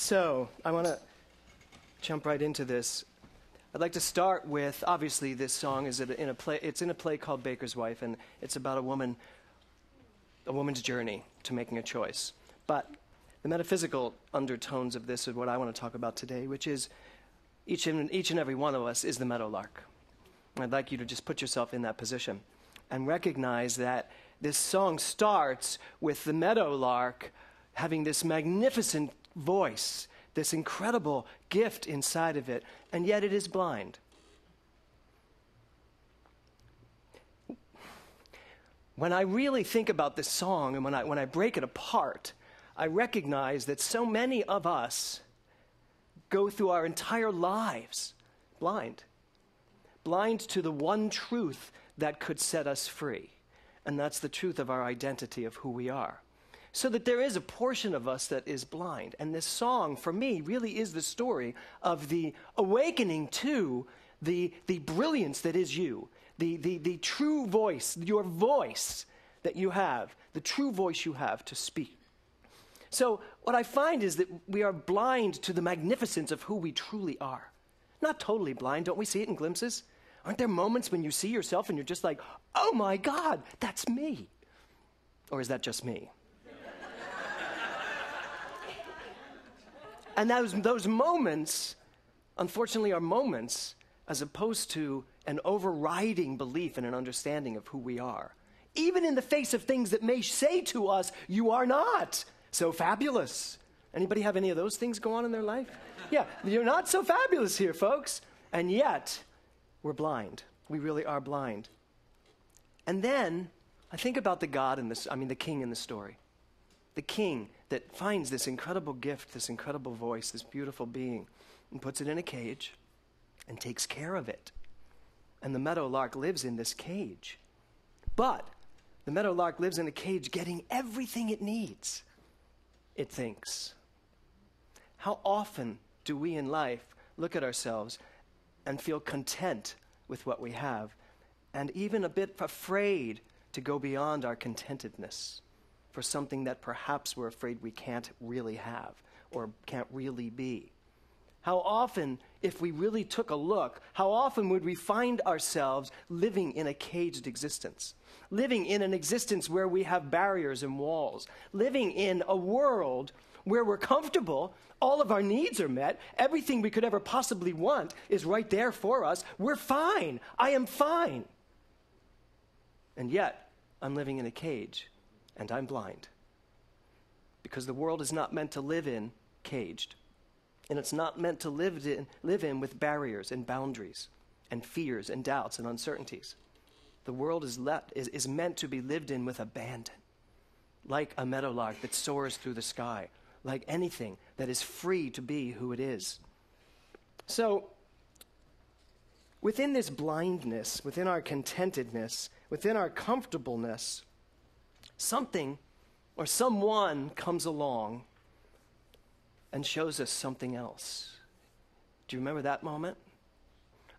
So, I want to jump right into this. I'd like to start with, obviously, this song is in a play. It's in a play called Baker's Wife, and it's about a woman's journey to making a choice. But the metaphysical undertones of this is what I want to talk about today, which is each and every one of us is the meadowlark. And I'd like you to just put yourself in that position and recognize that this song starts with the meadowlark having this magnificent voice, this incredible gift inside of it, and yet it is blind. When I really think about this song and when I break it apart, I recognize that so many of us go through our entire lives blind. Blind to the one truth that could set us free. And that's the truth of our identity of who we are. So that there is a portion of us that is blind. And this song, for me, really is the story of the awakening to the brilliance that is you. The true voice, your voice that you have, the true voice you have to speak. So what I find is that we are blind to the magnificence of who we truly are. Not totally blind. Don't we see it in glimpses? Aren't there moments when you see yourself and you're just like, oh my God, that's me? Or is that just me? And those moments, unfortunately, are moments as opposed to an overriding belief and an understanding of who we are. Even in the face of things that may say to us, you are not so fabulous. Anybody have any of those things go on in their life? Yeah, you're not so fabulous here, folks. And yet, we're blind. We really are blind. And then, I think about the king in the story. The king that finds this incredible gift, this incredible voice, this beautiful being, and puts it in a cage and takes care of it. And the meadowlark lives in this cage. But the meadowlark lives in a cage getting everything it needs, it thinks. How often do we in life look at ourselves and feel content with what we have, and even a bit afraid to go beyond our contentedness for something that perhaps we're afraid we can't really have or can't really be? How often, if we really took a look, how often would we find ourselves living in a caged existence? Living in an existence where we have barriers and walls. Living in a world where we're comfortable, all of our needs are met, everything we could ever possibly want is right there for us. We're fine. I am fine. And yet, I'm living in a cage, and I'm blind. Because the world is not meant to live in caged. And it's not meant to live in with barriers and boundaries and fears and doubts and uncertainties. The world is meant to be lived in with abandon, like a meadowlark that soars through the sky, like anything that is free to be who it is. So, within this blindness, within our contentedness, within our comfortableness, something or someone comes along and shows us something else. Do you remember that moment?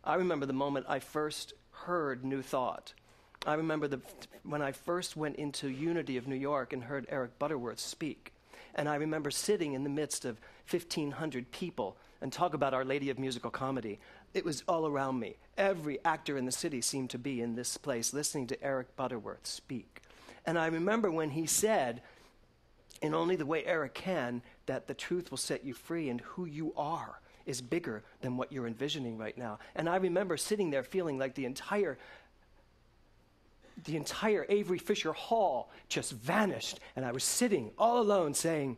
I remember the moment I first heard New Thought. I remember when I first went into Unity of New York and heard Eric Butterworth speak. And I remember sitting in the midst of 1,500 people and talk about Our Lady of Musical Comedy. It was all around me. Every actor in the city seemed to be in this place listening to Eric Butterworth speak. And I remember when he said, in only the way Eric can, that the truth will set you free and who you are is bigger than what you're envisioning right now. And I remember sitting there feeling like the entire Avery Fisher Hall just vanished. And I was sitting all alone saying,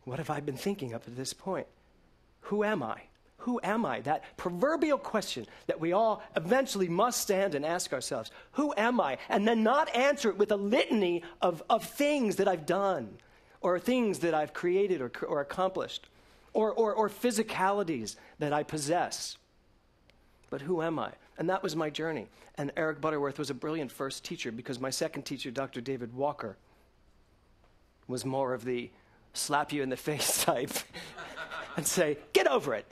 what have I been thinking up to this point? Who am I? Who am I? That proverbial question that we all eventually must stand and ask ourselves. Who am I? And then not answer it with a litany of things that I've done, or things that I've created or accomplished, or physicalities that I possess. But who am I? And that was my journey. And Eric Butterworth was a brilliant first teacher, because my second teacher, Dr. David Walker, was more of the slap you in the face type and say, get over it.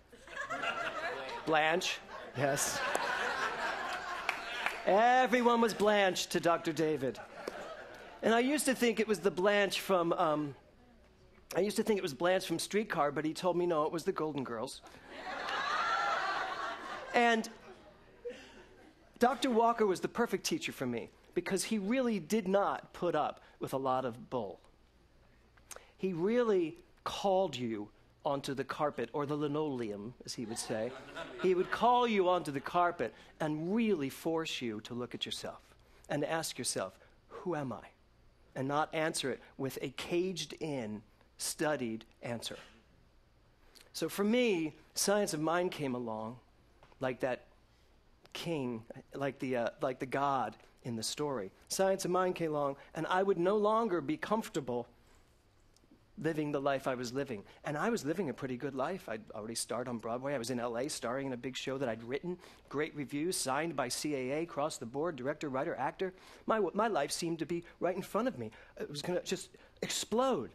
Blanche, yes. Everyone was Blanche to Dr. David. And I used to think it was the Blanche from I used to think it was Blanche from Streetcar, but he told me no, it was the Golden Girls. And Dr. Walker was the perfect teacher for me because he really did not put up with a lot of bull. He really called you onto the carpet, or the linoleum, as he would say. He would call you onto the carpet and really force you to look at yourself and ask yourself, who am I? And not answer it with a caged-in, studied answer. So for me, Science of Mind came along like that king, like the God in the story. Science of Mind came along, and I would no longer be comfortable living the life I was living. And I was living a pretty good life. I'd already starred on Broadway. I was in LA starring in a big show that I'd written, great reviews, signed by CAA, across the board, director, writer, actor. My life seemed to be right in front of me. It was going to just explode.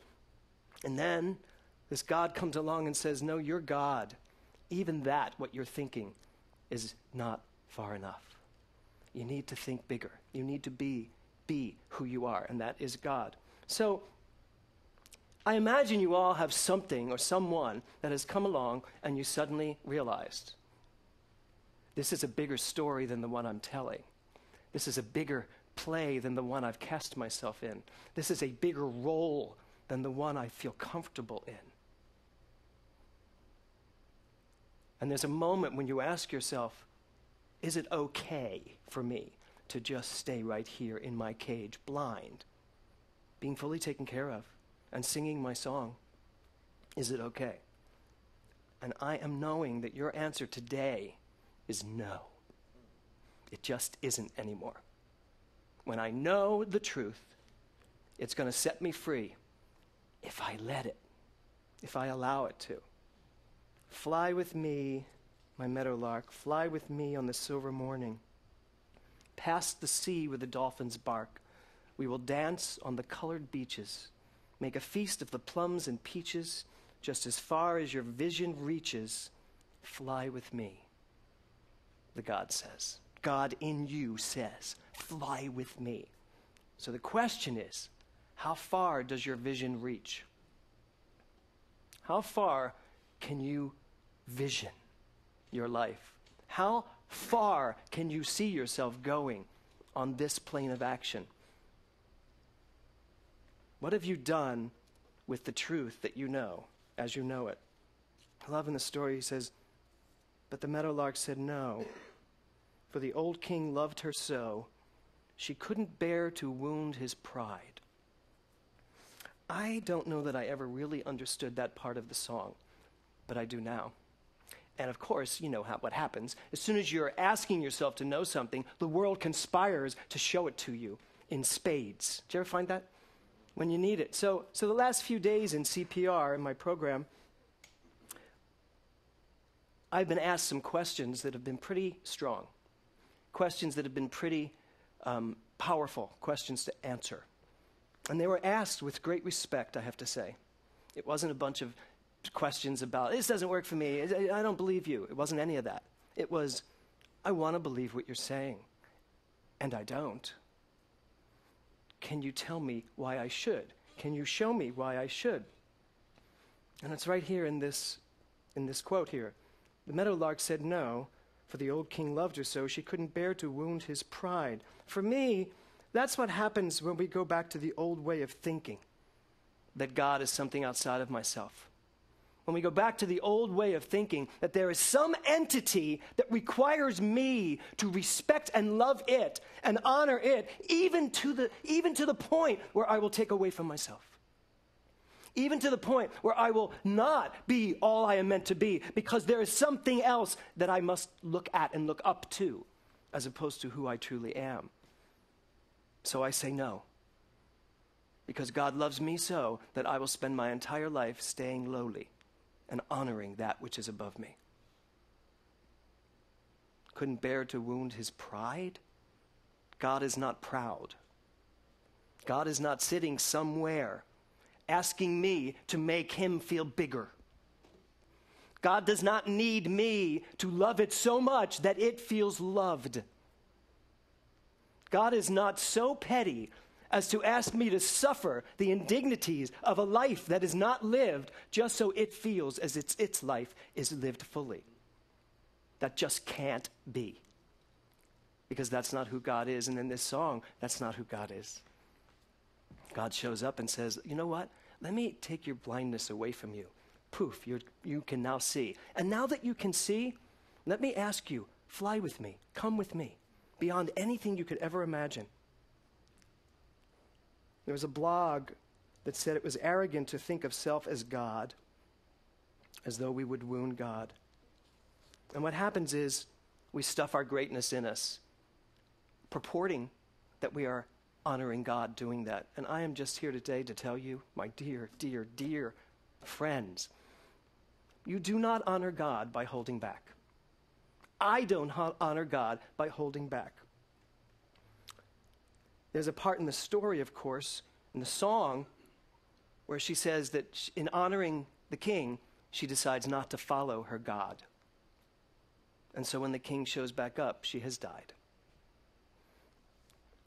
And then this God comes along and says, no, you're God. Even that, what you're thinking, is not far enough. You need to think bigger. You need to be who you are, and that is God. So I imagine you all have something or someone that has come along and you suddenly realized, this is a bigger story than the one I'm telling. This is a bigger play than the one I've cast myself in. This is a bigger role than the one I feel comfortable in. And there's a moment when you ask yourself, is it okay for me to just stay right here in my cage, blind, being fully taken care of, and singing my song? Is it okay? And I am knowing that your answer today is no. It just isn't anymore. When I know the truth, it's going to set me free if I let it, if I allow it to. Fly with me, my meadowlark, fly with me on the silver morning. Past the sea where the dolphins bark, we will dance on the colored beaches, make a feast of the plums and peaches, just as far as your vision reaches. Fly with me, the God says. God in you says, fly with me. So the question is, how far does your vision reach? How far can you vision your life? How far can you see yourself going on this plane of action? What have you done with the truth that you know as you know it? I love in the story, he says, but the meadowlark said no, for the old king loved her so, she couldn't bear to wound his pride. I don't know that I ever really understood that part of the song, but I do now. And of course, you know what happens. As soon as you're asking yourself to know something, the world conspires to show it to you in spades. Did you ever find that? When you need it. So the last few days in CPR, in my program, I've been asked some questions that have been pretty strong. Questions that have been pretty powerful questions to answer. And they were asked with great respect, I have to say. It wasn't a bunch of questions about, this doesn't work for me, I don't believe you. It wasn't any of that. It was, I want to believe what you're saying, and I don't. Can you tell me why I should? Can you show me why I should? And it's right here in this quote here. The meadowlark said no, for the old king loved her so she couldn't bear to wound his pride. For me, that's what happens when we go back to the old way of thinking, that God is something outside of myself. When we go back to the old way of thinking that there is some entity that requires me to respect and love it and honor it, even to the point where I will take away from myself. Even to the point where I will not be all I am meant to be, because there is something else that I must look at and look up to, as opposed to who I truly am. So I say no. Because God loves me so that I will spend my entire life staying lowly and honoring that which is above me. Couldn't bear to wound his pride? God is not proud. God is not sitting somewhere asking me to make him feel bigger. God does not need me to love it so much that it feels loved. God is not so petty as to ask me to suffer the indignities of a life that is not lived just so it feels as its life is lived fully. That just can't be. Because that's not who God is. And in this song, that's not who God is. God shows up and says, you know what? Let me take your blindness away from you. Poof, you can now see. And now that you can see, let me ask you, fly with me, come with me, beyond anything you could ever imagine. There was a blog that said it was arrogant to think of self as God, as though we would wound God. And what happens is we stuff our greatness in us, purporting that we are honoring God doing that. And I am just here today to tell you, my dear, dear, dear friends, you do not honor God by holding back. I don't honor God by holding back. There's a part in the story, of course, in the song, where she says that in honoring the king, she decides not to follow her God. And so when the king shows back up, she has died.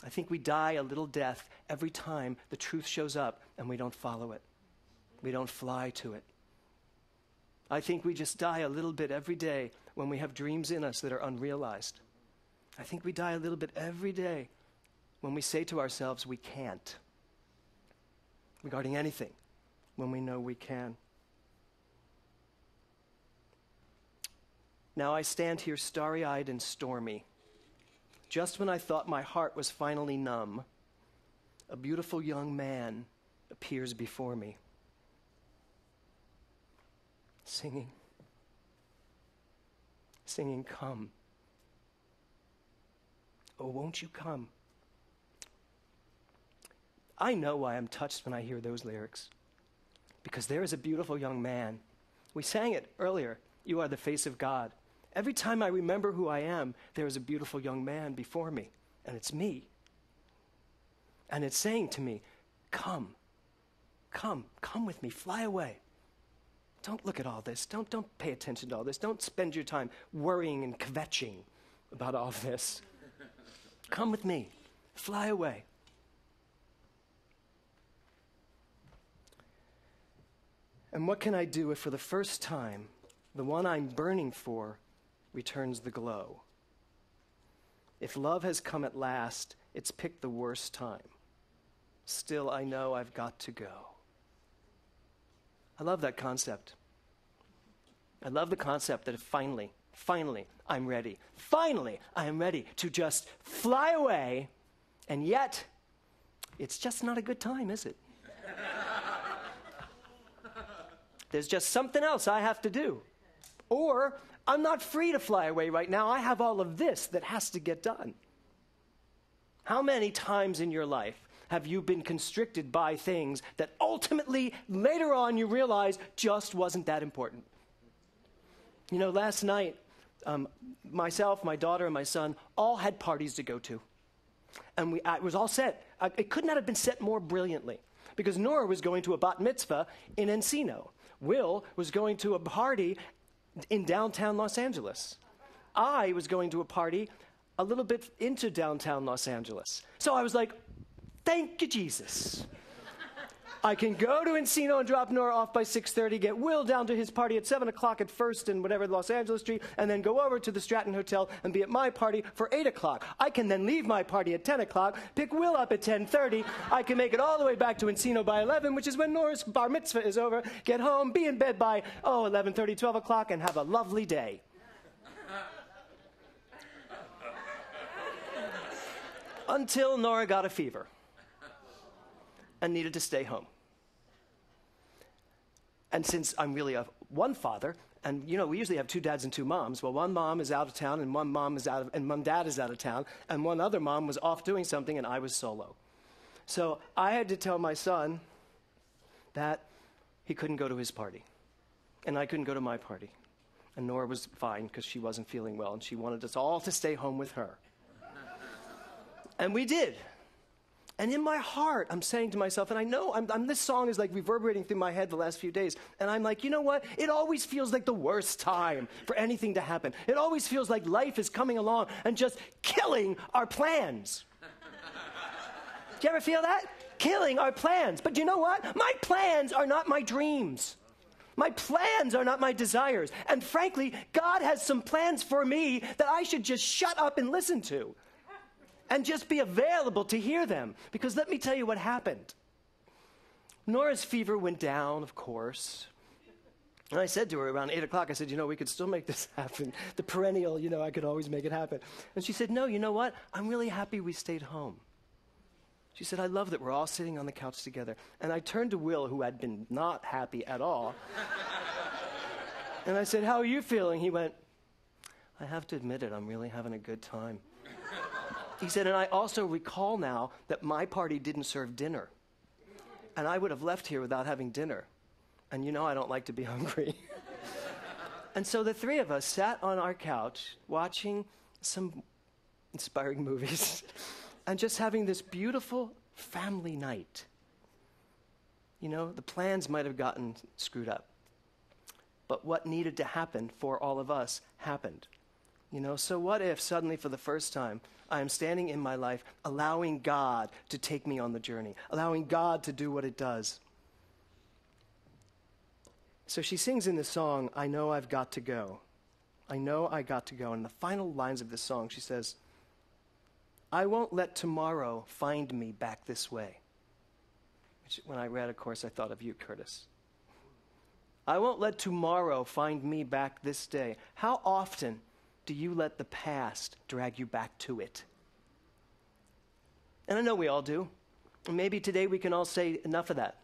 I think we die a little death every time the truth shows up and we don't follow it. We don't fly to it. I think we just die a little bit every day when we have dreams in us that are unrealized. I think we die a little bit every day when we say to ourselves we can't regarding anything when we know we can. Now I stand here starry-eyed and stormy. Just when I thought my heart was finally numb, a beautiful young man appears before me, singing, come. Oh, won't you come? I know why I'm touched when I hear those lyrics, because there is a beautiful young man. We sang it earlier, you are the face of God. Every time I remember who I am, there is a beautiful young man before me, and it's me. And it's saying to me, come with me, fly away. Don't look at all this. Don't pay attention to all this. Don't spend your time worrying and kvetching about all this. Come with me, fly away. And what can I do if for the first time, the one I'm burning for returns the glow? If love has come at last, it's picked the worst time. Still, I know I've got to go. I love that concept. I love the concept that if finally, I'm ready. Finally, I am ready to just fly away, and yet, it's just not a good time, is it? There's just something else I have to do. Or, I'm not free to fly away right now. I have all of this that has to get done. How many times in your life have you been constricted by things that ultimately, later on, you realize just wasn't that important? You know, last night, myself, my daughter, and my son all had parties to go to. And it was all set. It could not have been set more brilliantly. Because Nora was going to a bat mitzvah in Encino. Will was going to a party in downtown Los Angeles. I was going to a party a little bit into downtown Los Angeles. So I was like, thank you, Jesus. I can go to Encino and drop Nora off by 6:30, get Will down to his party at 7 o'clock at First and whatever, Los Angeles Street, and then go over to the Stratton Hotel and be at my party for 8 o'clock. I can then leave my party at 10 o'clock, pick Will up at 10:30. I can make it all the way back to Encino by 11, which is when Nora's bar mitzvah is over, get home, be in bed by, 11:30, 12 o'clock, and have a lovely day. Until Nora got a fever and needed to stay home. And since I'm really one father, and you know, we usually have two dads and two moms. Well, one mom is out of town, and one dad is out of town, and one other mom was off doing something, and I was solo. So I had to tell my son that he couldn't go to his party, and I couldn't go to my party. And Nora was fine because she wasn't feeling well, and she wanted us all to stay home with her. And we did. And in my heart, I'm saying to myself, and I know this song is like reverberating through my head the last few days, and I'm like, you know what? It always feels like the worst time for anything to happen. It always feels like life is coming along and just killing our plans. Do you ever feel that? Killing our plans. But you know what? My plans are not my dreams. My plans are not my desires. And frankly, God has some plans for me that I should just shut up and listen to. And just be available to hear them. Because let me tell you what happened. Nora's fever went down, of course. And I said to her around 8 o'clock, I said, we could still make this happen. The perennial, I could always make it happen. And she said, no, you know what? I'm really happy we stayed home. She said, I love that we're all sitting on the couch together. And I turned to Will, who had been not happy at all. And I said, how are you feeling? He went, I have to admit it, I'm really having a good time. He said, and I also recall now that my party didn't serve dinner. And I would have left here without having dinner. And I don't like to be hungry. And so the three of us sat on our couch watching some inspiring movies and just having this beautiful family night. The plans might have gotten screwed up. But what needed to happen for all of us happened. So what if suddenly for the first time I am standing in my life allowing God to take me on the journey, allowing God to do what it does. So she sings in the song, I know I've got to go. I know I got to go. And the final lines of this song, she says, I won't let tomorrow find me back this way. Which, when I read, of course, I thought of you, Curtis. I won't let tomorrow find me back this day. How often do you let the past drag you back to it? And I know we all do. And maybe today we can all say enough of that.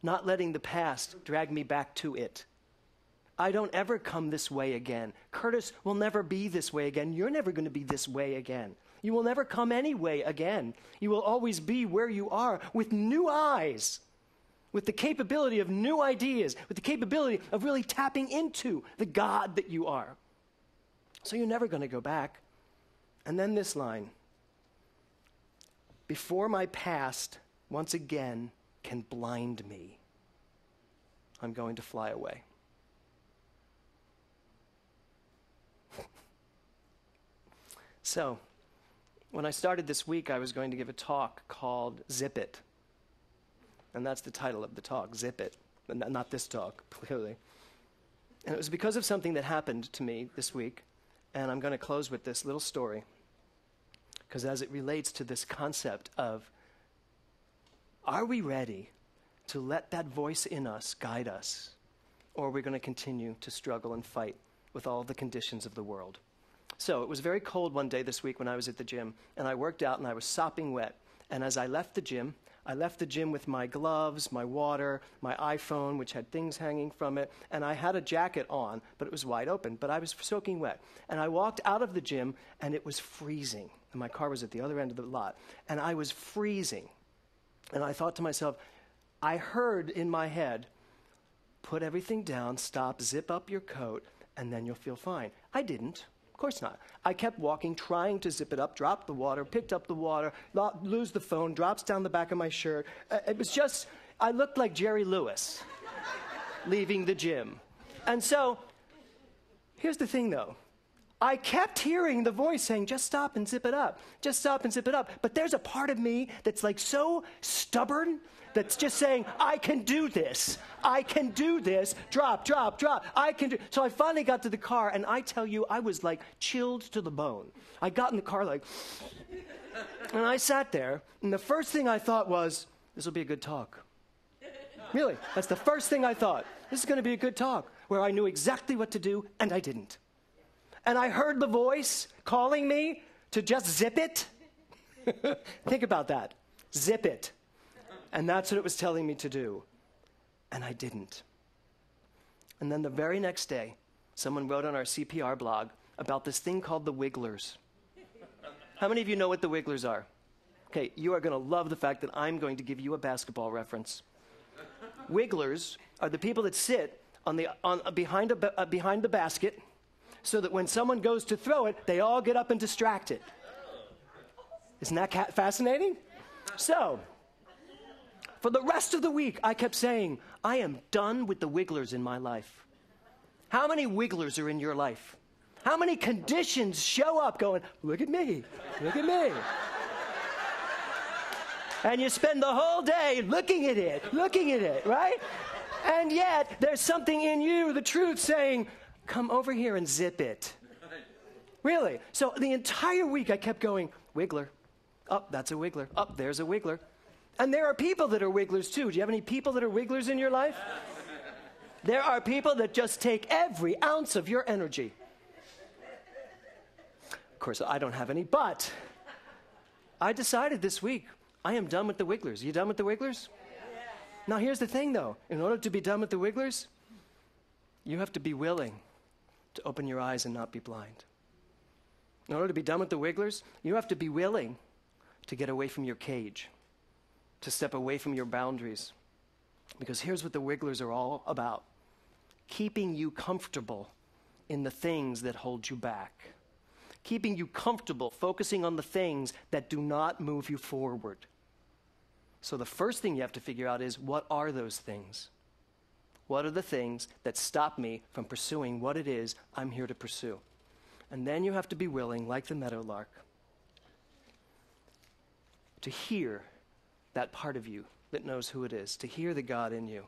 Not letting the past drag me back to it. I don't ever come this way again. Curtis will never be this way again. You're never going to be this way again. You will never come any way again. You will always be where you are with new eyes, with the capability of new ideas, with the capability of really tapping into the God that you are. So you're never going to go back. And then this line, before my past once again can blind me, I'm going to fly away. So, when I started this week, I was going to give a talk called Zip It. And that's the title of the talk, Zip It. Not this talk, clearly. And it was because of something that happened to me this week. And I'm going to close with this little story. Because as it relates to this concept of, are we ready to let that voice in us guide us? Or are we going to continue to struggle and fight with all the conditions of the world? So it was very cold one day this week when I was at the gym. And I worked out and I was sopping wet. And as I left the gym with my gloves, my water, my iPhone, which had things hanging from it, and I had a jacket on, but it was wide open, but I was soaking wet. And I walked out of the gym, and it was freezing. And my car was at the other end of the lot, and I was freezing. And I thought to myself, I heard in my head, put everything down, stop, zip up your coat, and then you'll feel fine. I didn't. Of course not. I kept walking, trying to zip it up, dropped the water, picked up the water, lose the phone, drops down the back of my shirt. It was just, I looked like Jerry Lewis leaving the gym. And so, here's the thing though. I kept hearing the voice saying, just stop and zip it up. Just stop and zip it up. But there's a part of me that's like so stubborn that's just saying, I can do this. I can do this. Drop, drop, drop. I can do. So I finally got to the car, and I tell you, I was like chilled to the bone. I got in the car like, and I sat there, and the first thing I thought was, this will be a good talk. Really, that's the first thing I thought. This is going to be a good talk, where I knew exactly what to do, and I didn't. And I heard the voice calling me to just zip it. Think about that. Zip it. And that's what it was telling me to do. And I didn't. And then the very next day, someone wrote on our CPR blog about this thing called the Wigglers. How many of you know what the Wigglers are? Okay, you are going to love the fact that I'm going to give you a basketball reference. Wigglers are the people that sit behind the basket so that when someone goes to throw it, they all get up and distract it. Isn't that fascinating? So, for the rest of the week, I kept saying, I am done with the Wigglers in my life. How many Wigglers are in your life? How many conditions show up going, look at me, look at me. And you spend the whole day looking at it, right? And yet, there's something in you, the truth, saying, come over here and zip it. Really. So the entire week I kept going, wiggler. Oh, that's a wiggler. Oh, there's a wiggler. And there are people that are wigglers too. Do you have any people that are wigglers in your life? There are people that just take every ounce of your energy. Of course, I don't have any, but I decided this week, I am done with the wigglers. You done with the wigglers? Now, here's the thing, though. In order to be done with the wigglers, you have to be willing to open your eyes and not be blind. In order to be done with the wigglers, you have to be willing to get away from your cage, to step away from your boundaries. Because here's what the wigglers are all about: keeping you comfortable in the things that hold you back. Keeping you comfortable, focusing on the things that do not move you forward. So the first thing you have to figure out is, what are those things? What are the things that stop me from pursuing what it is I'm here to pursue? And then you have to be willing, like the meadowlark, to hear that part of you that knows who it is, to hear the God in you,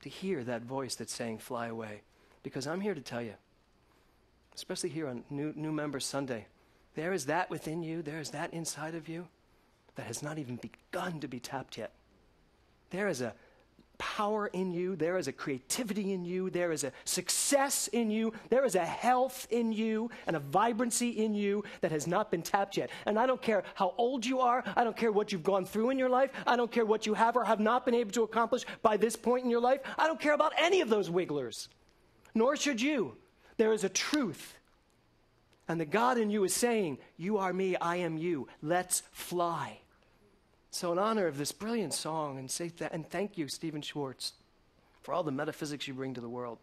to hear that voice that's saying, fly away. Because I'm here to tell you, especially here on New Member Sunday, there is that within you, there is that inside of you that has not even begun to be tapped yet. There is a power in you, there is a creativity in you, there is a success in you, there is a health in you and a vibrancy in you that has not been tapped yet. And I don't care how old you are, I don't care what you've gone through in your life, I don't care what you have or have not been able to accomplish by this point in your life, I don't care about any of those wigglers. Nor should you. There is a truth. And the God in you is saying, you are me, I am you, let's fly. So in honor of this brilliant song, and thank you, Stephen Schwartz, for all the metaphysics you bring to the world.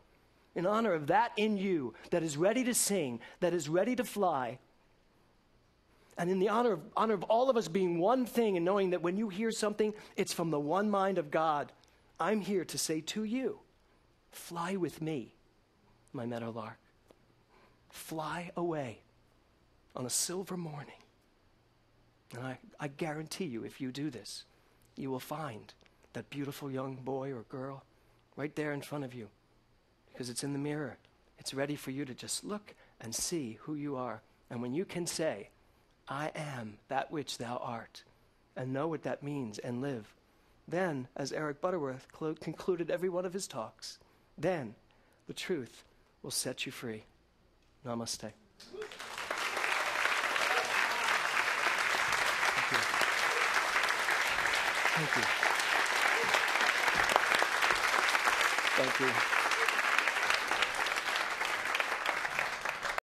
In honor of that in you that is ready to sing, that is ready to fly, and in the honor of all of us being one thing and knowing that when you hear something, it's from the one mind of God, I'm here to say to you, fly with me, my meadowlark. Fly away on a silver morning. And I guarantee you, if you do this, you will find that beautiful young boy or girl right there in front of you, because it's in the mirror. It's ready for you to just look and see who you are. And when you can say, I am that which thou art, and know what that means and live, then, as Eric Butterworth concluded every one of his talks, then the truth will set you free. Namaste. Thank you. Thank you.